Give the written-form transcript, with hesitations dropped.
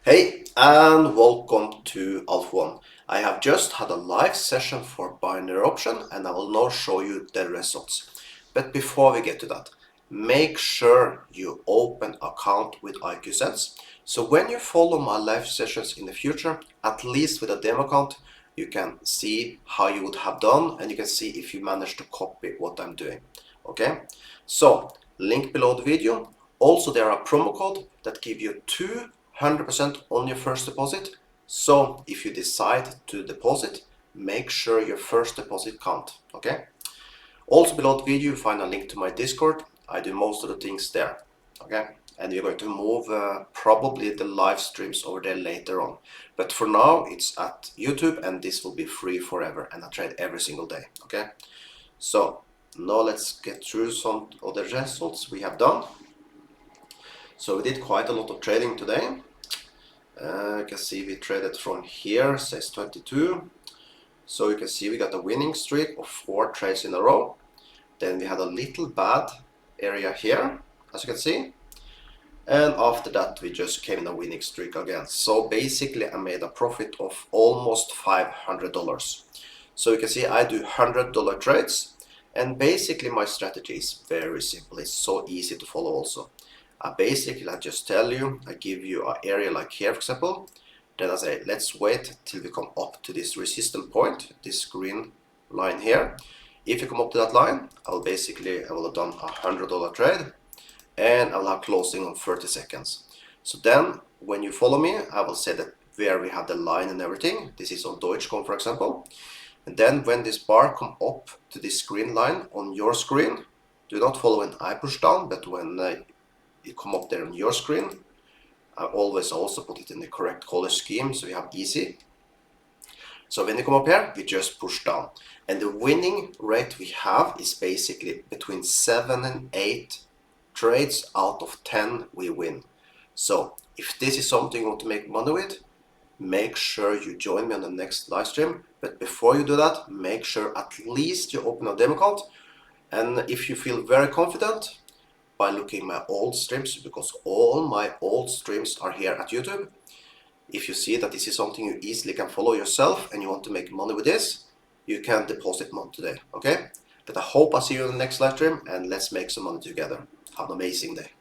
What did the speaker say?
Hey, and welcome to Alf1. I have just had a live session for binary option and I will now show you the results. But before we get to that, make sure you open account with IQSense. So when you follow my live sessions in the future, at least with a demo account, you can see how you would have done and you can see if you manage to copy what I'm doing. Okay, so link below the video. Also, there are promo code that give you 200% on your first deposit. So if you decide to deposit, make sure your first deposit count. Okay. Also below the video you find a link to my Discord. I do most of the things there. Okay. And we're going to move probably the live streams over there later on. But for now it's at YouTube and this will be free forever and I trade every single day. Okay. So now let's get through some of the results we have done. So we did quite a lot of trading today. You can see we traded from here, says 22. So you can see we got a winning streak of 4 trades in a row. Then we had a little bad area here, as you can see. And after that we just came in a winning streak again. So basically I made a profit of almost $500. So you can see I do $100 trades. And basically my strategy is very simple. It's so easy to follow also. Basically, I just tell you, I give you an area like here, for example. Then I say, let's wait till we come up to this resistance point, this green line here. If you come up to that line, I will have done a $100 trade and I will have closing on 30 seconds. So then when you follow me, I will say that where we have the line and everything. This is on Dogecoin, for example. And then when this bar come up to this green line on your screen, do not follow when I push down, but when you come up there on your screen. I always also put it in the correct color scheme so you have easy. So when you come up here, we just push down. And the winning rate we have is basically between 7 and 8 trades out of 10 we win. So if this is something you want to make money with, make sure you join me on the next live stream. But before you do that, make sure at least you open a demo account. And if you feel very confident, by looking my old streams, because all my old streams are here at YouTube. If you see that this is something you easily can follow yourself and you want to make money with this, you can deposit money today, okay? But I hope I see you in the next live stream and let's make some money together. Have an amazing day.